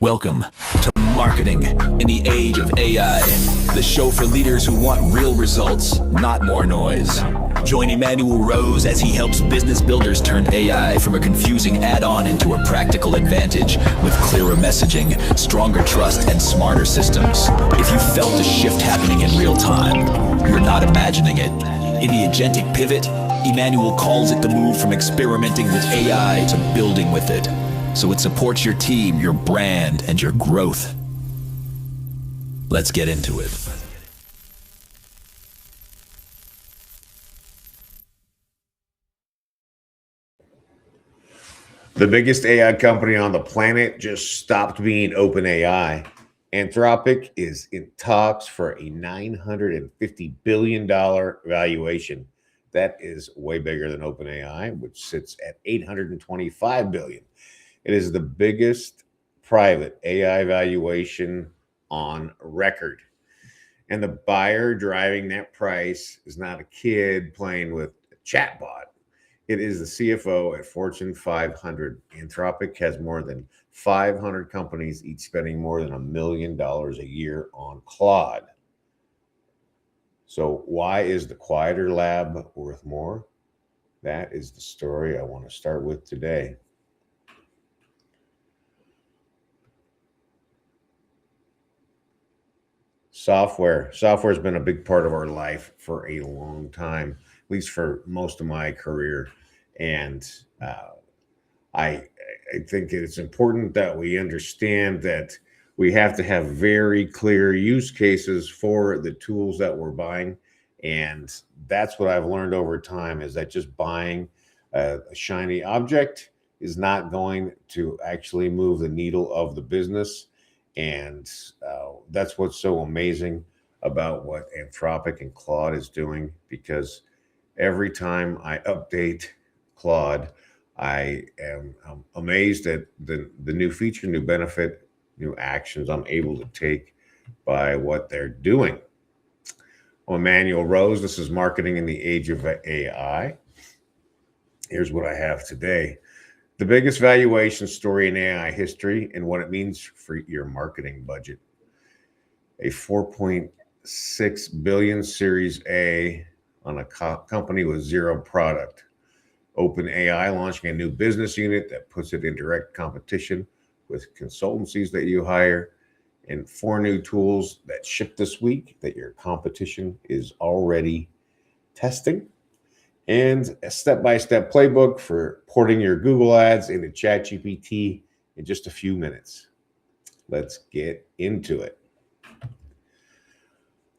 Welcome to Marketing in the Age of AI, the show for leaders who want real results, not more noise. Join Emanuel Rose as he helps business builders turn AI from a confusing add-on into a practical advantage with clearer messaging, stronger trust, and smarter systems. If you felt a shift happening in real time, you're not imagining it. In the Agentic pivot, Emanuel calls it the move from experimenting with AI to building with it, so it supports your team, your brand, and your growth. Let's get into it. The biggest AI company on the planet just stopped being OpenAI. Anthropic is in talks for a $950 billion valuation. That is way bigger than OpenAI, which sits at $825 billion. It is the biggest private AI valuation on record. And the buyer driving that price is not a kid playing with a chatbot. It is the CFO at Fortune 500. Anthropic has more than 500 companies, each spending more than $1 million a year on Claude. So why is the quieter lab worth more? That is the story I want to start with today. Software has been a big part of our life for a long time, at least for most of my career. And I think it's important that we understand that we have to have very clear use cases for the tools that we're buying. And that's what I've learned over time, is that just buying a shiny object is not going to actually move the needle of the business. And that's what's so amazing about what Anthropic and Claude is doing, because every time I update Claude, I am amazed at the new feature, new benefit, new actions I'm able to take by what they're doing. I'm Emanuel Rose. This is Marketing in the Age of AI. Here's what I have today. The biggest valuation story in AI history and what it means for your marketing budget. A 4.6 billion Series A on a company with zero product. OpenAI launching a new business unit that puts it in direct competition with consultancies that you hire, and 4 new tools that ship this week that your competition is already testing, and a step-by-step playbook for porting your Google ads into ChatGPT in just a few minutes. Let's get into it.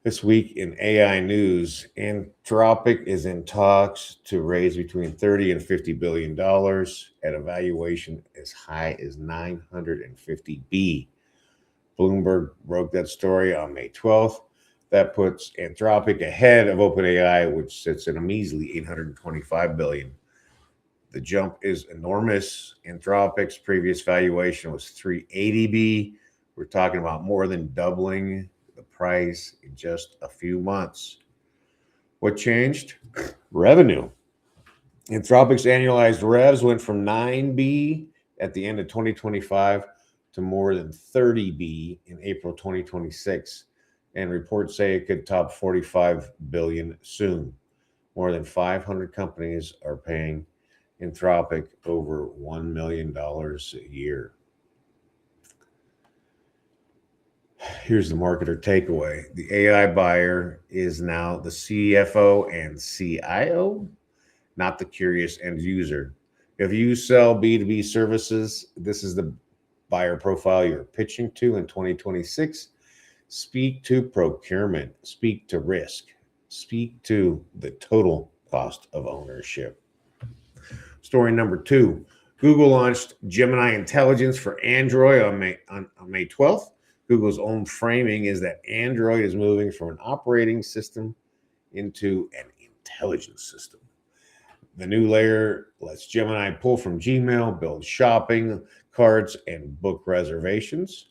This week in AI news, Anthropic is in talks to raise between $30 and $50 billion at a valuation as high as 950 B. Bloomberg broke that story on May 12th. That puts Anthropic ahead of OpenAI, which sits at a measly $825 billion. The jump is enormous. Anthropic's previous valuation was 380 B. We're talking about more than doubling the price in just a few months. What changed? Revenue. Anthropic's annualized revs went from 9 B at the end of 2025 to more than 30 B in April 2026, and reports say it could top 45 billion soon. More than 500 companies are paying Anthropic over $1 million a year. Here's the marketer takeaway. The AI buyer is now the CFO and CIO, not the curious end user. If you sell B2B services, this is the buyer profile you're pitching to in 2026. Speak to procurement, speak to risk, speak to the total cost of ownership. Story number 2, Google launched Gemini Intelligence for Android on May 12th. Google's own framing is that Android is moving from an operating system into an intelligence system. The new layer lets Gemini pull from Gmail, build shopping carts, and book reservations.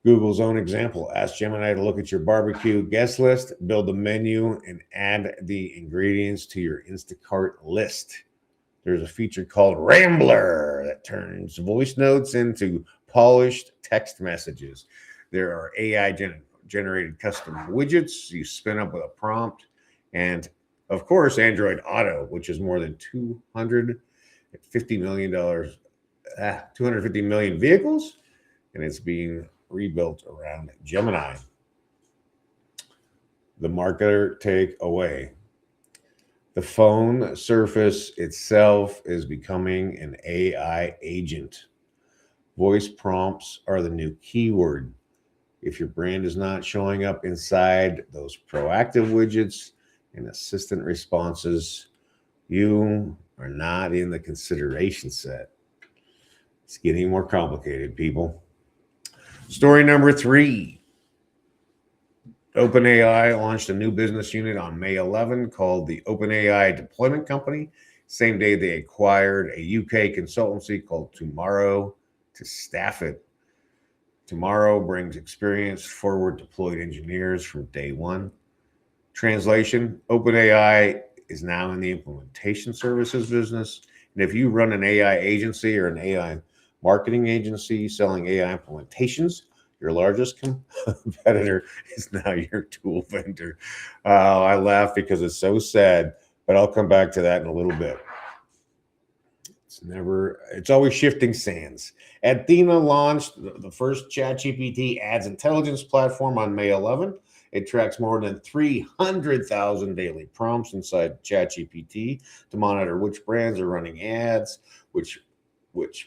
Google's own example, ask Gemini to look at your barbecue guest list, build the menu, and add the ingredients to your Instacart list. There's a feature called Rambler software that turns voice notes into polished text messages. There are AI generated custom widgets you spin up with a prompt. And of course, Android Auto, which is more than $250 million, 250 million vehicles, and it's being rebuilt around Gemini. The marketer takeaway. The phone surface itself is becoming an AI agent. Voice prompts are the new keyword. If your brand is not showing up inside those proactive widgets and assistant responses, you are not in the consideration set. It's getting more complicated, people. Story number 3. OpenAI launched a new business unit on May 11 called the OpenAI Deployment Company. Same day they acquired a UK consultancy called Tomorrow to staff it. Tomorrow brings experienced forward deployed engineers from day one. Translation, OpenAI is now in the implementation services business. And if you run an AI agency or an AI marketing agency selling AI implementations, your largest competitor is now your tool vendor. I laugh because it's so sad, but I'll come back to that in a little bit. It's always shifting sands. Athena launched the first ChatGPT ads intelligence platform on May 11. It tracks more than 300,000 daily prompts inside ChatGPT to monitor which brands are running ads, which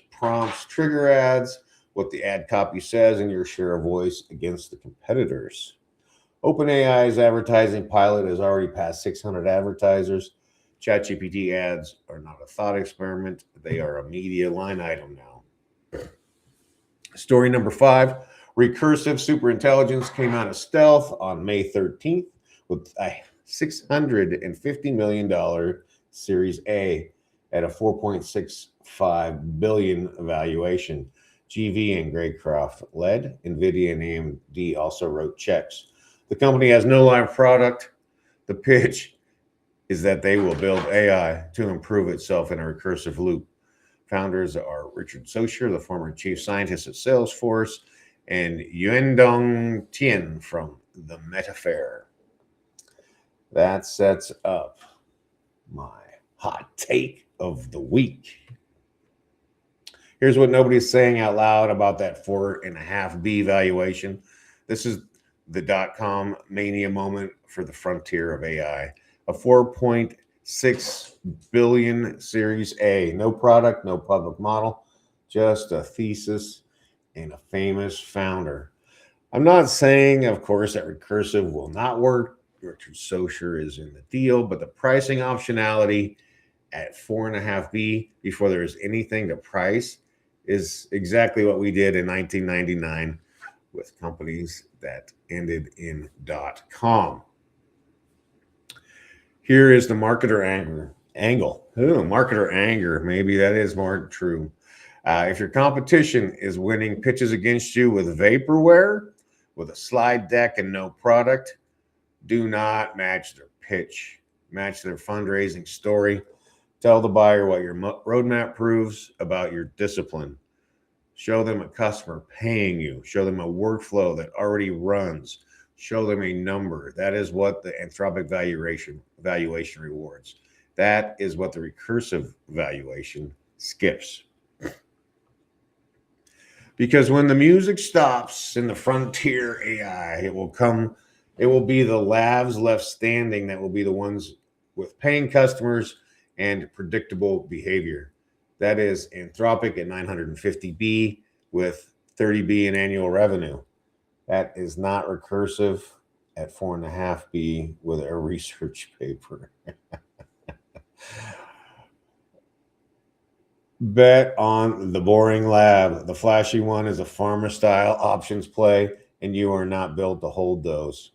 prompts trigger ads, what the ad copy says, and your share of voice against the competitors. OpenAI's advertising pilot has already passed 600 advertisers. ChatGPT ads are not a thought experiment. They are a media line item now. Story number 5, recursive superintelligence came out of stealth on May 13th with a $650 million Series A at a $4.65 billion valuation. GV and Graycroft led. NVIDIA and AMD also wrote checks. The company has no live product. The pitch is that they will build AI to improve itself in a recursive loop. Founders are Richard Socher, the former chief scientist at Salesforce, and Yuendong Tian from the Metafair. That sets up my hot take of the week. Here's what nobody's saying out loud about that 4.5B valuation. This is the .com mania moment for the frontier of AI. A 4.6 billion Series A. No product, no public model, just a thesis and a famous founder. I'm not saying, of course, that recursive will not work. Richard Socher is in the deal, but the pricing optionality at 4.5B before there is anything to price is exactly what we did in 1999 with companies that ended in .com. Here is the marketer angle. Marketer anger. Maybe that is more true. If your competition is winning pitches against you with vaporware, with a slide deck and no product, do not match their pitch. Match their fundraising story. Tell the buyer what your roadmap proves about your discipline. Show them a customer paying you. Show them a workflow that already runs. Show them a number. That is what the Anthropic valuation rewards. That is what the recursive valuation skips. Because when the music stops in the frontier AI, it will be the labs left standing that will be the ones with paying customers and predictable behavior. That is Anthropic at 950B with 30B in annual revenue. That is not recursive at 4.5B with a research paper. Bet on the boring lab. The flashy one is a pharma style options play, and you are not built to hold those.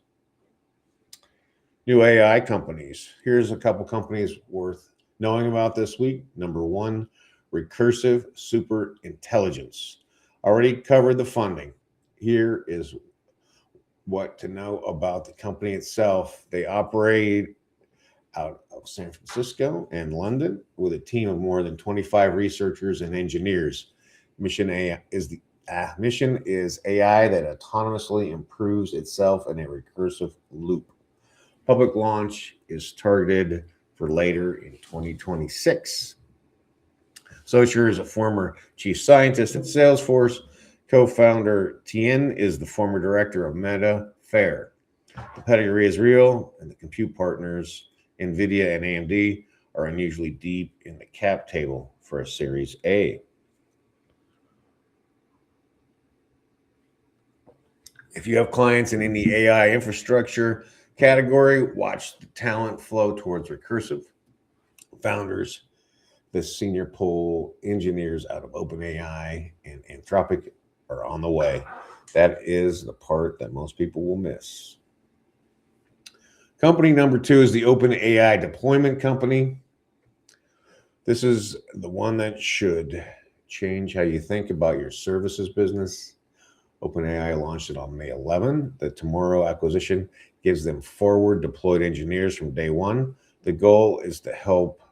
New AI companies. Here's a couple companies worth knowing about this week. Number 1, recursive superintelligence. Already covered the funding. Here is what to know about the company itself. They operate out of San Francisco and London with a team of more than 25 researchers and engineers. Mission is AI that autonomously improves itself in a recursive loop. Public launch is targeted for later in 2026. Socher is a former chief scientist at Salesforce. Co-founder Tien is the former director of Meta Fair. The pedigree is real, and the compute partners, NVIDIA and AMD, are unusually deep in the cap table for a Series A. If you have clients in any AI infrastructure category, watch the talent flow towards recursive. Founders, the senior pool engineers out of OpenAI and Anthropic are on the way. That is the part that most people will miss. Company number 2 is the OpenAI deployment company. This is the one that should change how you think about your services business. OpenAI launched it on May 11. The Tomorrow acquisition gives them forward deployed engineers from day one. The goal is to help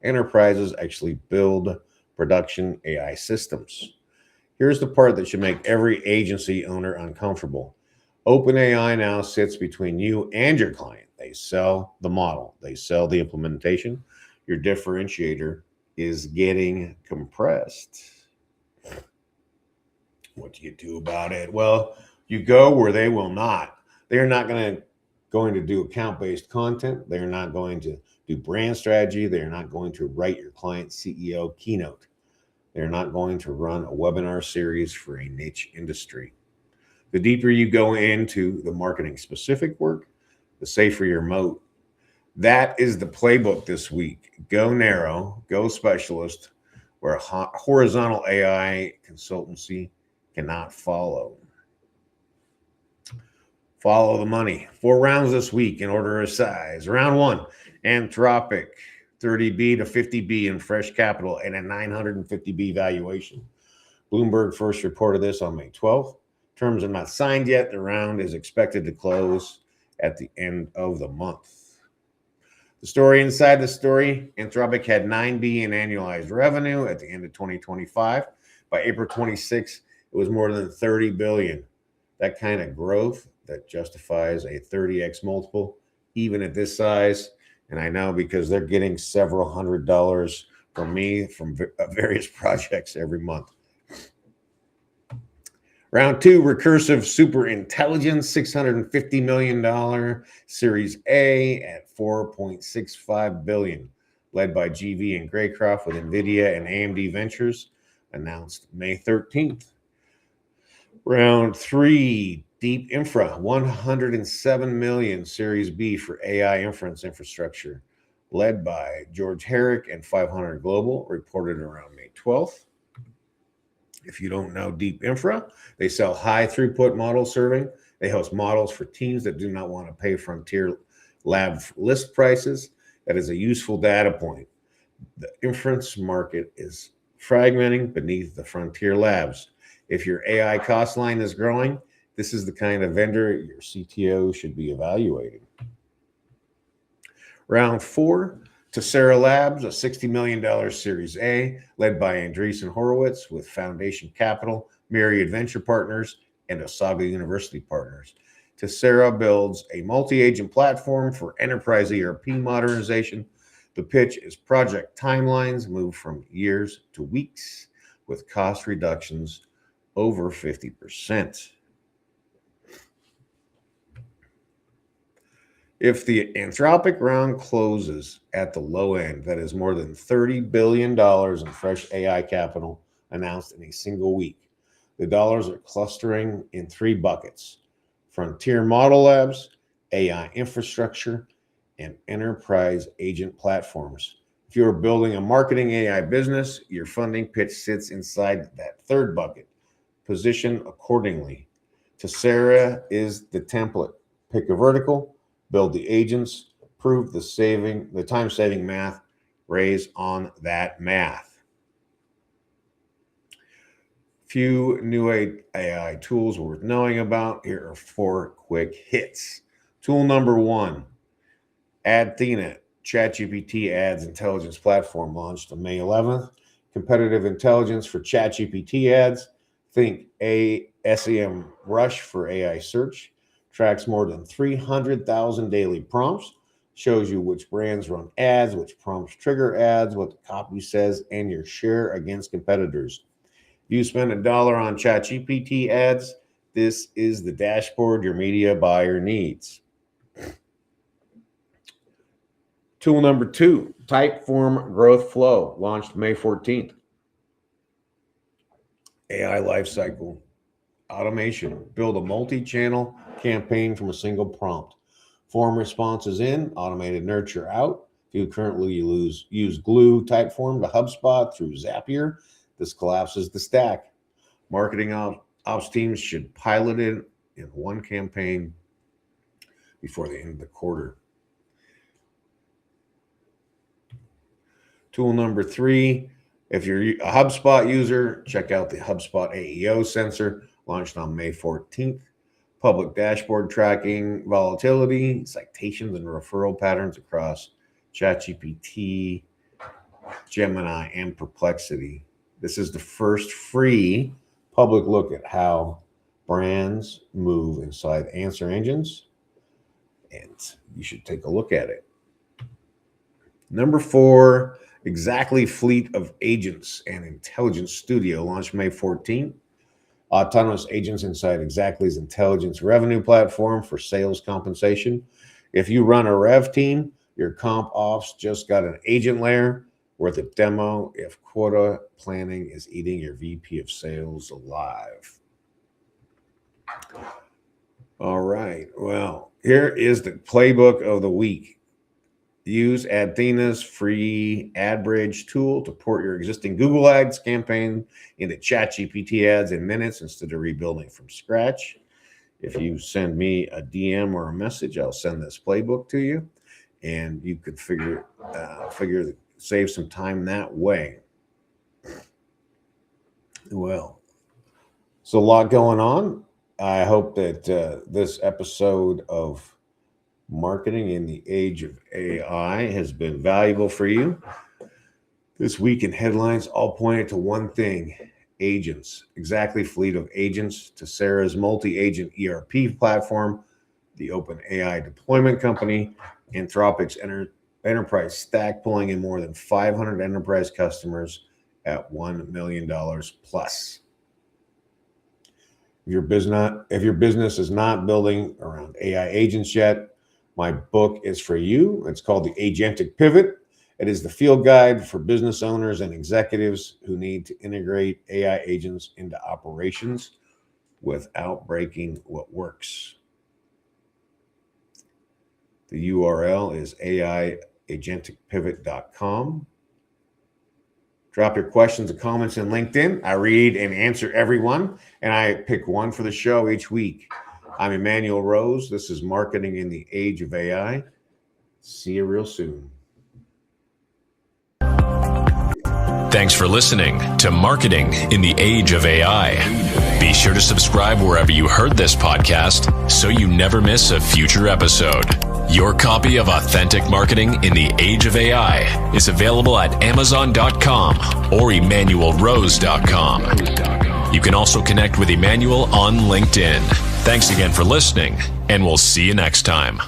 enterprises actually build production AI systems. Here's the part that should make every agency owner uncomfortable. OpenAI now sits between you and your client. They sell the model. They sell the implementation. Your differentiator is getting compressed. What do you do about it? Well, you go where they will not. They're not going to do account-based content. They're not going to do brand strategy. They're not going to write your client's CEO keynote. They're not going to run a webinar series for a niche industry. The deeper you go into the marketing specific work, the safer your moat. That is the playbook this week. Go narrow, go specialist, where horizontal AI consultancy cannot follow. Follow the money. 4 rounds this week in order of size. Round 1, Anthropic, 30B to 50B in fresh capital and a 950B valuation. Bloomberg first reported this on May 12th. Terms are not signed yet. The round is expected to close at the end of the month. The story inside the story, Anthropic had $9 in annualized revenue at the end of 2025. By April 26, it was more than $30 billion. That kind of growth that justifies a 30x multiple, even at this size. And I know because they're getting several $100s from me from various projects every month. Round 2, Recursive Super Intelligence, $650 million Series A at $4.65 billion, led by GV and Graycroft with NVIDIA and AMD Ventures, announced May 13th. Round 3, Deep Infra, $107 million Series B for AI inference infrastructure, led by George Herrick and 500 Global, reported around May 12th. If you don't know Deep Infra, they sell high throughput model serving. They host models for teams that do not want to pay frontier lab list prices. That is a useful data point. The inference market is fragmenting beneath the frontier labs. If your AI cost line is growing, this is the kind of vendor your CTO should be evaluating. Round 4, Tessera Labs, a $60 million Series A, led by Andreessen Horowitz with Foundation Capital, Myriad Venture Partners, and Osaka University Partners. Tessera builds a multi-agent platform for enterprise ERP modernization. The pitch is project timelines move from years to weeks with cost reductions over 50%. If the Anthropic round closes at the low end, that is more than $30 billion in fresh AI capital announced in a single week. The dollars are clustering in 3 buckets: frontier model labs, AI infrastructure, and enterprise agent platforms. If you're building a marketing AI business, your funding pitch sits inside that 3rd bucket. Position accordingly. Tessera is the template. Pick a vertical, build the agents, prove the time-saving math, raise on that math. Few new AI tools worth knowing about. Here are 4 quick hits. Tool number 1, Athena, ChatGPT Ads Intelligence Platform launched on May 11th. Competitive intelligence for ChatGPT ads. Think SEM Rush for AI search. Tracks more than 300,000 daily prompts. Shows you which brands run ads, which prompts trigger ads, what the copy says, and your share against competitors. If you spend $1 on ChatGPT ads, this is the dashboard your media buyer needs. Tool number 2, Typeform Growth Flow, launched May 14th. AI lifecycle automation. Build a multi-channel campaign from a single prompt. Form responses in, automated nurture out. If you currently use Glue Typeform to HubSpot through Zapier, this collapses the stack. Marketing ops teams should pilot it in one campaign before the end of the quarter. Tool number 3, if you're a HubSpot user, check out the HubSpot AEO sensor, launched on May 14th. Public dashboard tracking volatility, citations, and referral patterns across ChatGPT, Gemini, and Perplexity. This is the first free public look at how brands move inside answer engines, and you should take a look at it. Number 4, Exactly Fleet of Agents and Intelligence Studio, launched May 14th. Autonomous agents inside Exactly's intelligence revenue platform for sales compensation. If you run a rev team, your comp ops just got an agent layer worth a demo if quota planning is eating your VP of sales alive. All right. Well, here is the playbook of the week. Use Athena's free ad bridge tool to port your existing Google Ads campaign into ChatGPT ads in minutes instead of rebuilding from scratch. If you send me a DM or a message, I'll send this playbook to you, and you could save some time that way. Well, so a lot going on. I hope that this episode of Marketing in the Age of AI has been valuable for you. This week in headlines all pointed to one thing: agents. Exactly Fleet of Agents to Sarah's multi-agent ERP platform, the OpenAI deployment company, Anthropic's enterprise stack, pulling in more than 500 enterprise customers at $1 million plus. If your business is not building around AI agents yet, my book is for you. It's called The Agentic Pivot. It is the field guide for business owners and executives who need to integrate AI agents into operations without breaking what works. The URL is aiagenticpivot.com. Drop your questions and comments in LinkedIn. I read and answer everyone, and I pick one for the show each week. I'm Emanuel Rose. This is Marketing in the Age of AI. See you real soon. Thanks for listening to Marketing in the Age of AI. Be sure to subscribe wherever you heard this podcast so you never miss a future episode. Your copy of Authentic Marketing in the Age of AI is available at Amazon.com or EmanuelRose.com. You can also connect with Emanuel on LinkedIn. Thanks again for listening, and we'll see you next time.